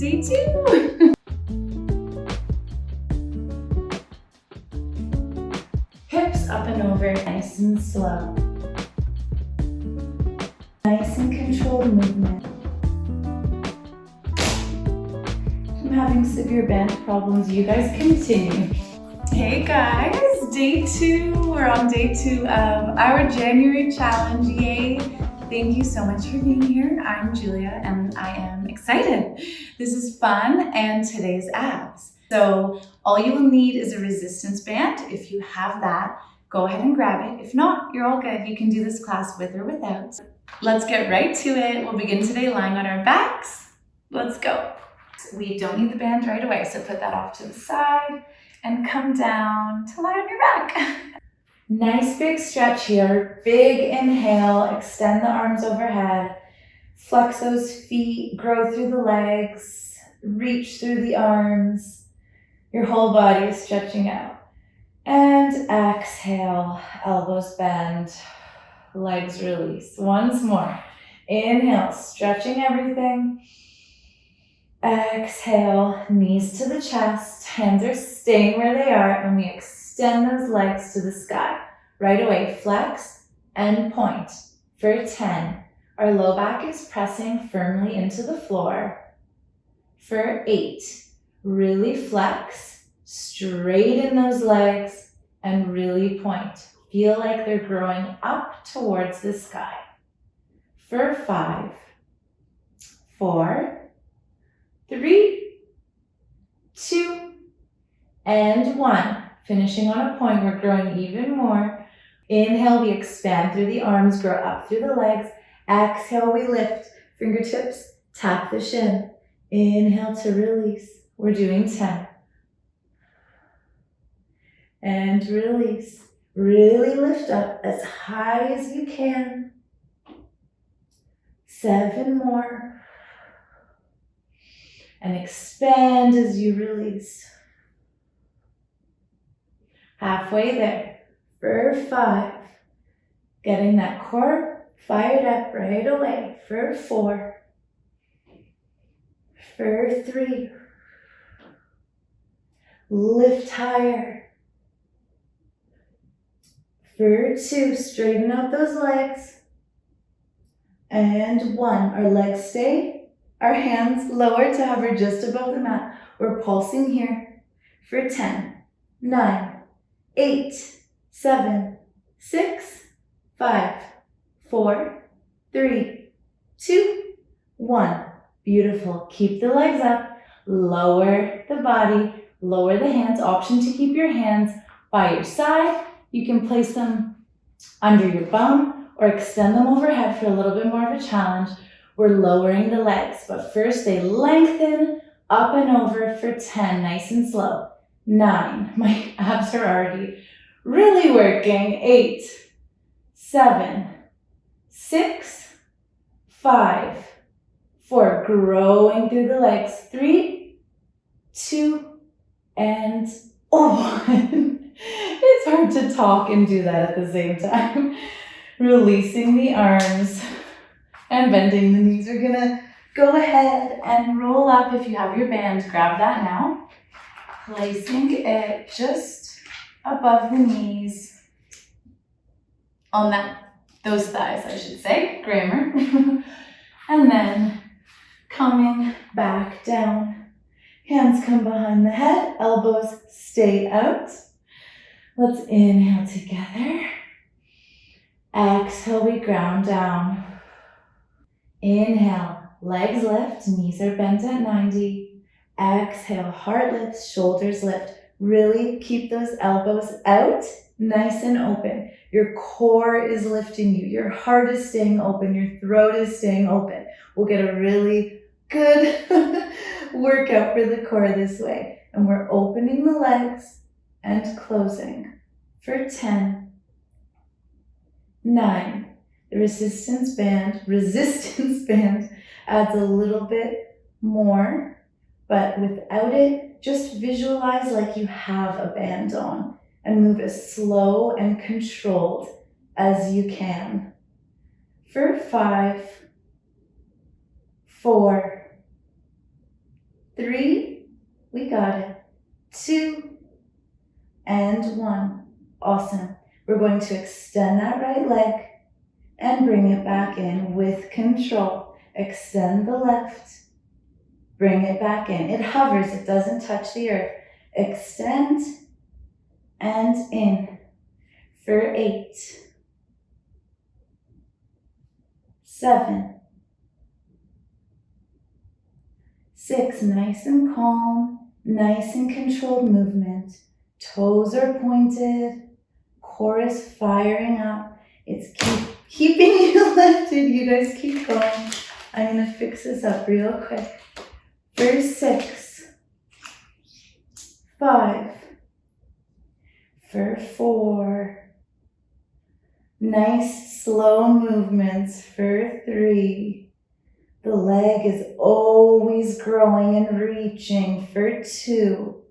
day 2. Hips up and over, nice and slow. Nice and controlled movement. I'm having severe band problems. You guys continue. Hey guys, day 2. We're on day 2 of our January challenge. Yay! Thank you so much for being here. I'm Julia and I am excited. This is fun and today's abs. So all you will need is a resistance band. If you have that, go ahead and grab it. If not, you're all good. You can do this class with or without. Let's get right to it. We'll begin today lying on our backs. Let's go. We don't need the band right away, so put that off to the side and come down to lie on your back. Nice big stretch here. Big inhale, extend the arms overhead. Flex those feet, grow through the legs, reach through the arms. Your whole body is stretching out. And exhale, elbows bend, legs release. Once more. Inhale, stretching everything. Exhale, knees to the chest, hands are staying where they are, and we extend those legs to the sky. Right away, flex and point for 10. Our low back is pressing firmly into the floor. For 8, really flex, straighten those legs, and really point. Feel like they're growing up towards the sky. For 5, 4, 3, 2, and 1. Finishing on a point, we're growing even more. Inhale, we expand through the arms, grow up through the legs. Exhale, we lift. Fingertips, tap the shin. Inhale to release. We're doing 10. And release. Really lift up as high as you can. 7 more. And expand as you release. Halfway there. For 5. Getting that core fired up right away. For 4. For 3. Lift higher. For 2. Straighten out those legs. And 1. Our legs stay. Our hands lower to hover just above the mat. We're pulsing here for 10, 9, 8, 7, 6, 5, 4, 3, 2, 1. Beautiful. Keep the legs up. Lower the body. Lower the hands. Option to keep your hands by your side. You can place them under your bum or extend them overhead for a little bit more of a challenge. We're lowering the legs, but first they lengthen up and over for 10, nice and slow. 9, my abs are already really working. 8, 7, 6, 5, 4, growing through the legs. 3, 2, and 1. It's hard to talk and do that at the same time. Releasing the arms. And bending the knees. We're gonna go ahead and roll up. If you have your band, grab that now. Placing it just above the knees. On those thighs, I should say, grammar. And then coming back down. Hands come behind the head, elbows stay out. Let's inhale together. Exhale, we ground down. Inhale, legs lift, knees are bent at 90. Exhale, heart lifts, shoulders lift. Really keep those elbows out, nice and open. Your core is lifting you. Your heart is staying open. Your throat is staying open. We'll get a really good workout for the core this way. And we're opening the legs and closing for 10, 9. The resistance band adds a little bit more, but without it, just visualize like you have a band on and move as slow and controlled as you can. For 5, 4, 3, we got it. 2, and 1. Awesome. We're going to extend that right leg and bring it back in with control. Extend the left, bring it back in. It hovers, it doesn't touch the earth. Extend and in for 8, 7, 6, nice and calm, nice and controlled movement. Toes are pointed, core is firing up. It's keeping you lifted. You guys keep going. I'm gonna fix this up real quick. For 6, 5, for 4, nice slow movements for 3, the leg is always growing and reaching for 2,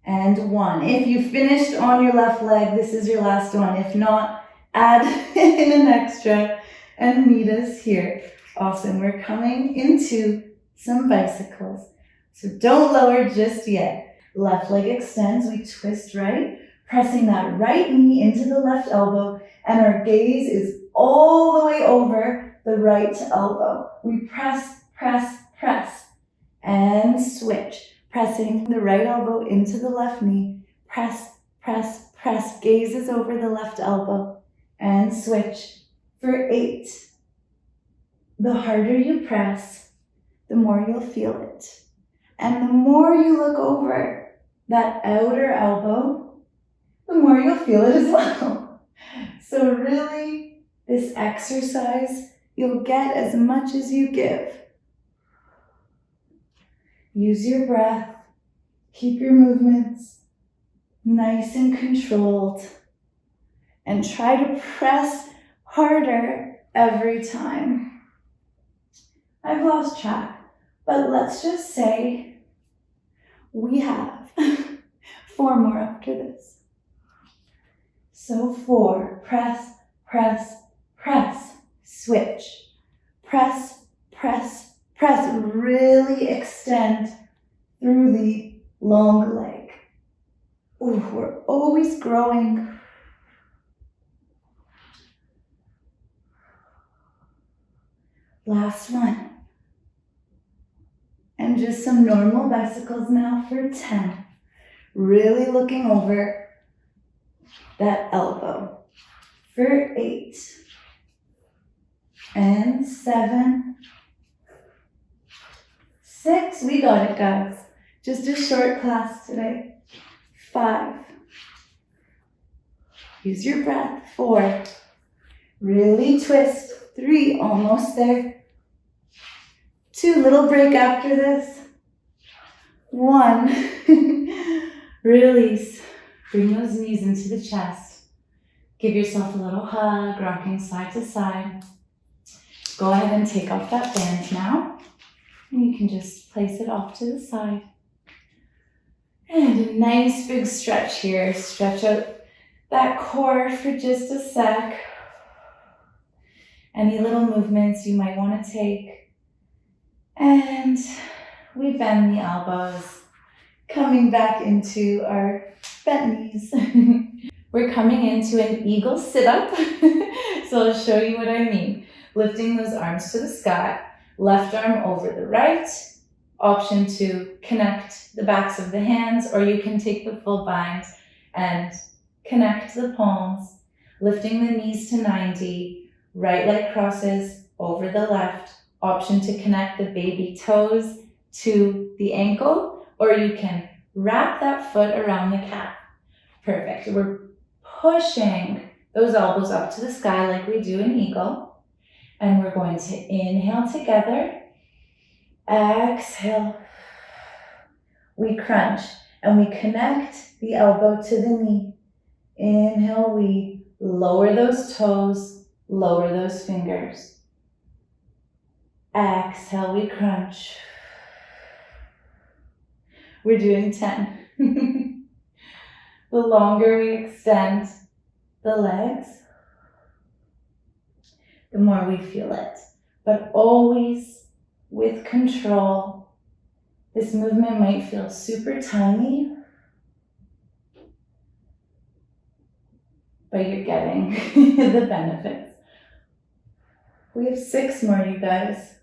and 1. If you finished on your left leg, this is your last one. If not, add in an extra and meet us here. Awesome. We're coming into some bicycles. So don't lower just yet. Left leg extends. We twist right, pressing that right knee into the left elbow, and our gaze is all the way over the right elbow. We press, press, press, and switch. Pressing the right elbow into the left knee. Press, press, press. Gaze is over the left elbow. And switch for 8. The harder you press, the more you'll feel it. And the more you look over that outer elbow, the more you'll feel it as well. So really, this exercise, you'll get as much as you give. Use your breath. Keep your movements nice and controlled. And try to press harder every time. I've lost track, but let's just say we have 4 more after this. So 4, press, press, press, switch. Press, press, press. Really extend through the long leg. Ooh, we're always growing. Last one. And just some normal bicycles now for 10. Really looking over that elbow. For 8. And 7. 6. We got it, guys. Just a short class today. 5. Use your breath. 4. Really twist. 3. Almost there. 2, little break after this. 1, release. Bring those knees into the chest. Give yourself a little hug, rocking side to side. Go ahead and take off that band now. And you can just place it off to the side. And a nice big stretch here. Stretch out that core for just a sec. Any little movements you might want to take. And we bend the elbows, coming back into our bent knees. We're coming into an eagle sit-up. So I'll show you what I mean. Lifting those arms to the sky, left arm over the right. Option to connect the backs of the hands, or you can take the full bind and connect the palms, lifting the knees to 90, right leg crosses over the left. Option to connect the baby toes to the ankle, or you can wrap that foot around the calf. Perfect. We're pushing those elbows up to the sky like we do in eagle. And we're going to inhale together. Exhale. We crunch and we connect the elbow to the knee. Inhale, we lower those toes, lower those fingers. Exhale, we crunch. We're doing 10. The longer we extend the legs, the more we feel it. But always with control. This movement might feel super tiny, but you're getting the benefits. We have 6 more, you guys.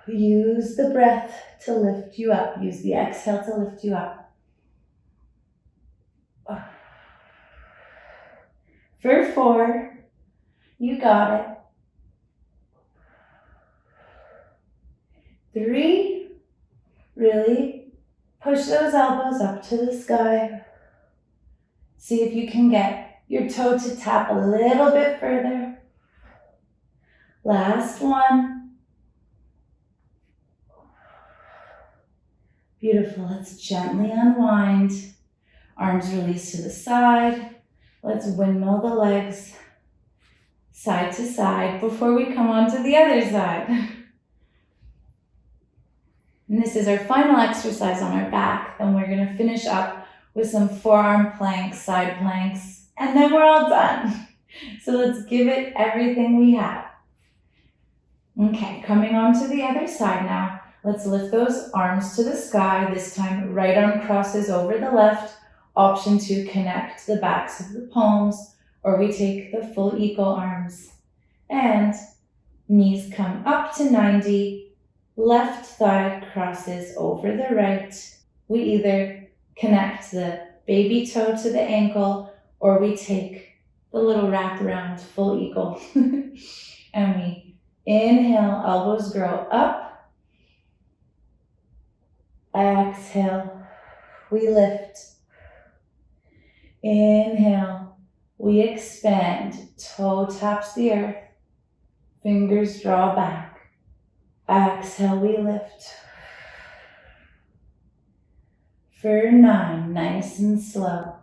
Use the breath to lift you up. Use the exhale to lift you up. For 4, you got it. 3, really push those elbows up to the sky. See if you can get your toe to tap a little bit further. Last one. Beautiful. Let's gently unwind. Arms release to the side. Let's windmill the legs side to side before we come on to the other side. And this is our final exercise on our back. And we're going to finish up with some forearm planks, side planks, and then we're all done. So let's give it everything we have. Okay, coming on to the other side now. Let's lift those arms to the sky. This time, right arm crosses over the left. Option to connect the backs of the palms, or we take the full eagle arms. And knees come up to 90. Left thigh crosses over the right. We either connect the baby toe to the ankle, or we take the little wrap around full eagle. And we inhale, elbows grow up. Exhale, we lift. Inhale, we expand. Toe taps the earth. Fingers draw back. Exhale, we lift. For 9, nice and slow.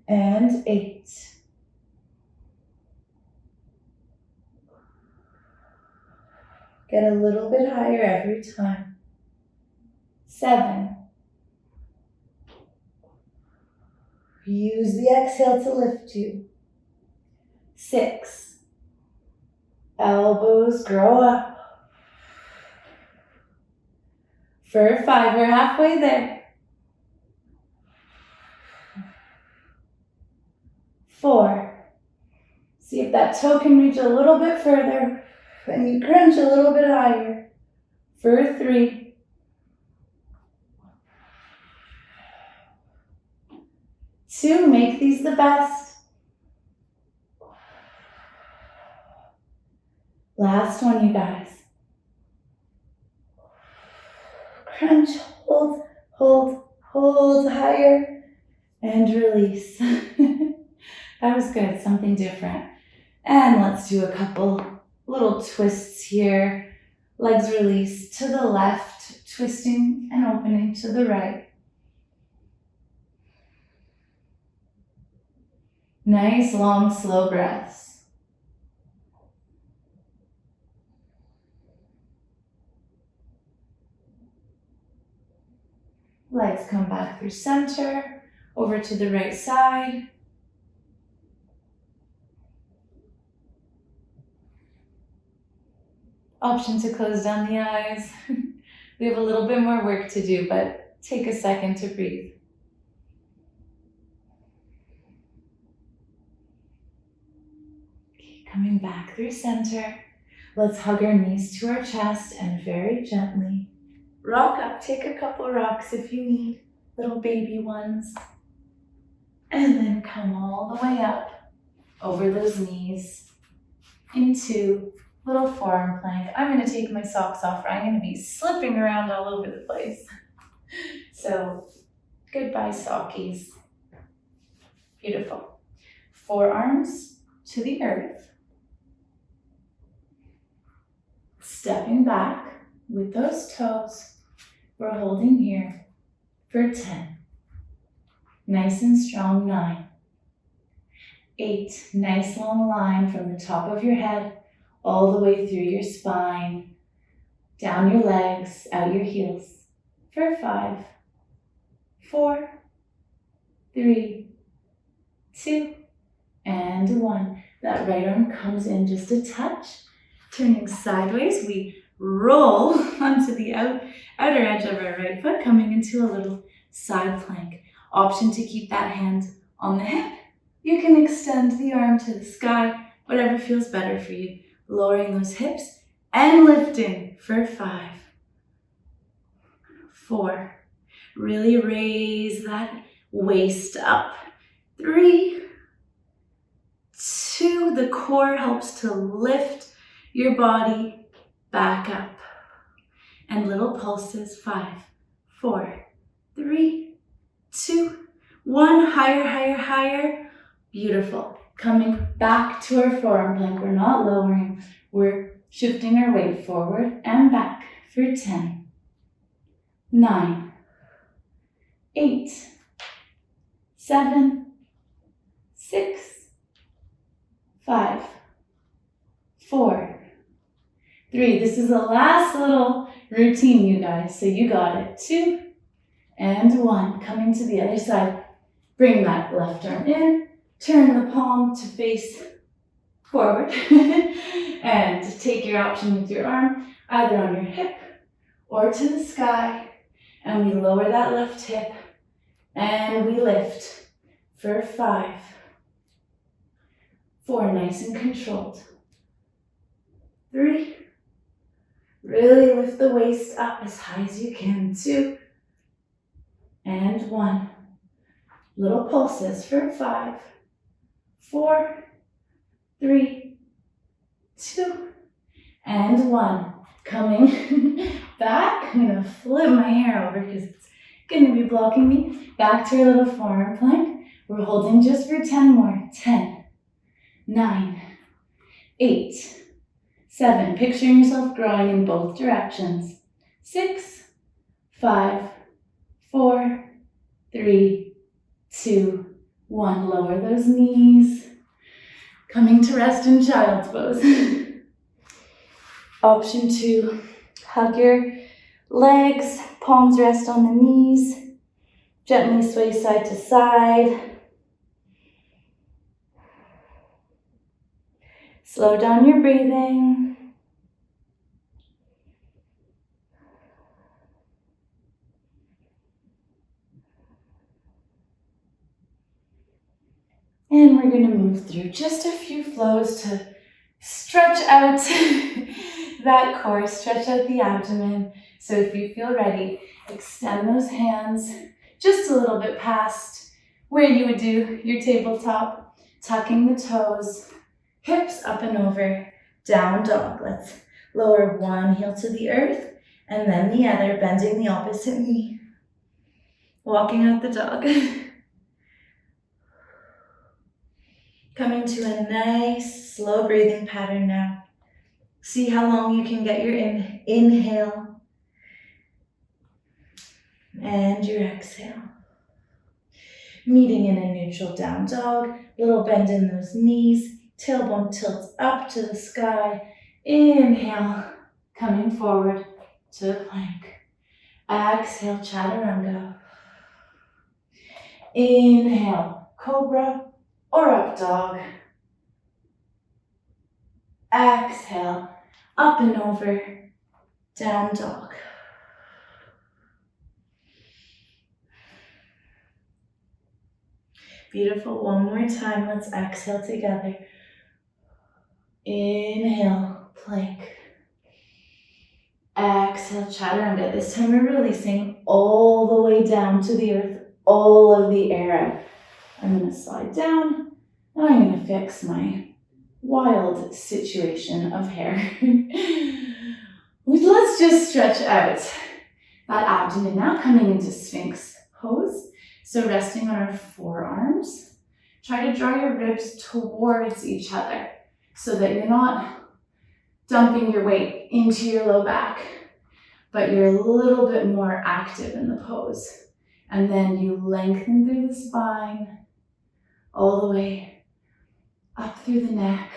And 8. Get a little bit higher every time. 7. Use the exhale to lift you. 6. Elbows grow up. For 5, we're halfway there. 4. See if that toe can reach a little bit further. And you crunch a little bit higher. For 3. 2, make these the best. Last one, you guys. Crunch, hold, hold, hold higher, and release. That was good, something different. And let's do a couple little twists here. Legs release to the left, twisting and opening to the right. Nice, long, slow breaths. Legs come back through center, over to the right side. Option to close down the eyes. We have a little bit more work to do, but take a second to breathe. Okay, coming back through center. Let's hug our knees to our chest and very gently rock up. Take a couple rocks if you need, little baby ones. And then come all the way up over those knees into little forearm plank. I'm going to take my socks off, or I'm going to be slipping around all over the place. So, goodbye sockies. Beautiful. Forearms to the earth. Stepping back with those toes. We're holding here for 10. Nice and strong, 9. 8, nice long line from the top of your head all the way through your spine, down your legs, out your heels. For 5, 4, 3, 2, and 1. That right arm comes in just a touch. Turning sideways, we roll onto the outer edge of our right foot, coming into a little side plank. Option to keep that hand on the hip. You can extend the arm to the sky, whatever feels better for you. Lowering those hips and lifting for 5, 4. Really raise that waist up. 3, 2. The core helps to lift your body back up. And little pulses. 5, 4, 3, 2, 1. Higher, higher, higher. Beautiful. Coming back to our forearm plank. We're not lowering. We're shifting our weight forward and back for 10, 9, 8, 7, 6, 5, 4, 3. This is the last little routine, you guys, so you got it. 2 and 1. Coming to the other side. Bring that left arm in. Turn the palm to face forward. And take your option with your arm, either on your hip or to the sky. And we lower that left hip. And we lift for 5, 4. Nice and controlled. 3. Really lift the waist up as high as you can. 2 and 1. Little pulses for 5, 4, 3, 2, and 1. Coming back. I'm going to flip my hair over because it's going to be blocking me. Back to our little forearm plank. We're holding just for 10 more. 10, 9, 8, 7. Picturing yourself growing in both directions. 6, 5, 4, 3, 2, 1. Lower those knees. Coming to rest in child's pose. Option 2, hug your legs, palms rest on the knees. Gently sway side to side. Slow down your breathing. And we're going to move through just a few flows to stretch out that core, stretch out the abdomen. So if you feel ready, extend those hands just a little bit past where you would do your tabletop, tucking the toes, hips up and over, down dog. Let's lower one heel to the earth and then the other, bending the opposite knee. Walking out the dog. Coming to a nice, slow breathing pattern now. See how long you can get your inhale and your exhale. Meeting in a neutral down dog, little bend in those knees, tailbone tilts up to the sky. Inhale, coming forward to plank. Exhale, chaturanga. Inhale, cobra or up dog. Exhale, up and over, down dog. Beautiful, one more time, let's exhale together. Inhale, plank. Exhale, chaturanga. This time we're releasing all the way down to the earth, all of the air out. I'm going to slide down and I'm going to fix my wild situation of hair. Let's just stretch out that abdomen now, coming into Sphinx pose. So resting on our forearms, try to draw your ribs towards each other so that you're not dumping your weight into your low back, but you're a little bit more active in the pose. And then you lengthen through the spine, all the way up through the neck,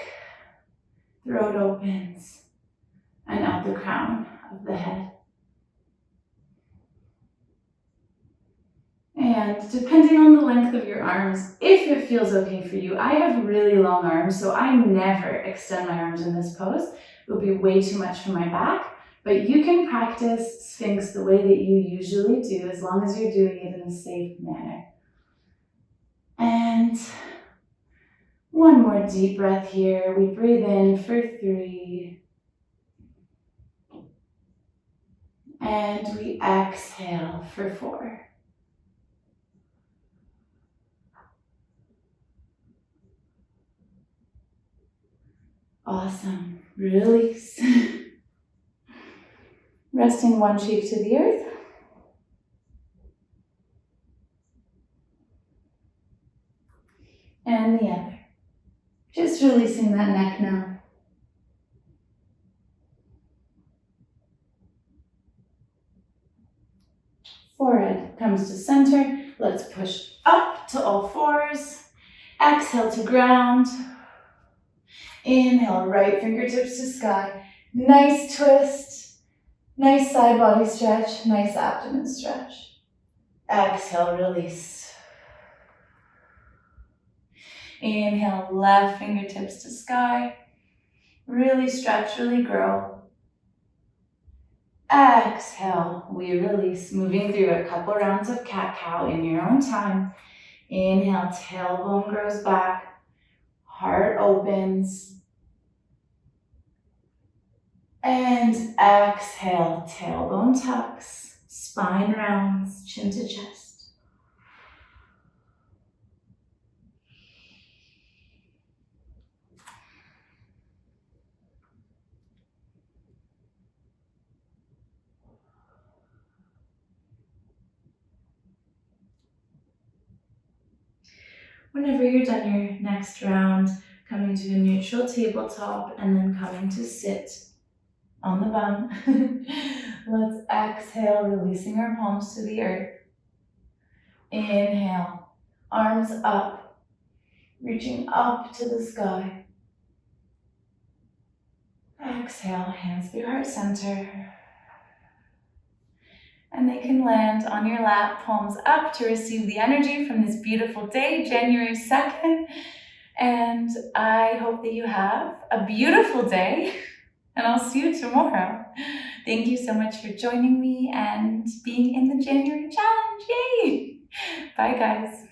throat opens, and out the crown of the head. And depending on the length of your arms, if it feels okay for you, I have really long arms, so I never extend my arms in this pose. It would be way too much for my back, but you can practice Sphinx the way that you usually do, as long as you're doing it in a safe manner. And one more deep breath here. We breathe in for 3. And we exhale for 4. Awesome. Release. Resting one cheek to the earth. And the other. Just releasing that neck now. Forehead comes to center. Let's push up to all 4s. Exhale to ground. Inhale, right fingertips to sky. Nice twist. Nice side body stretch. Nice abdomen stretch. Exhale, release. Inhale, left fingertips to sky. Really stretch, really grow. Exhale, we release, moving through a couple rounds of cat-cow in your own time. Inhale, tailbone grows back, heart opens. And exhale, tailbone tucks, spine rounds, chin to chest. Whenever you're done your next round, coming to a neutral tabletop and then coming to sit on the bum. Let's exhale, releasing our palms to the earth. Inhale, arms up, reaching up to the sky. Exhale, hands through heart center. And they can land on your lap, palms up to receive the energy from this beautiful day, January 2nd. And I hope that you have a beautiful day, and I'll see you tomorrow. Thank you so much for joining me and being in the January challenge. Yay! Bye, guys.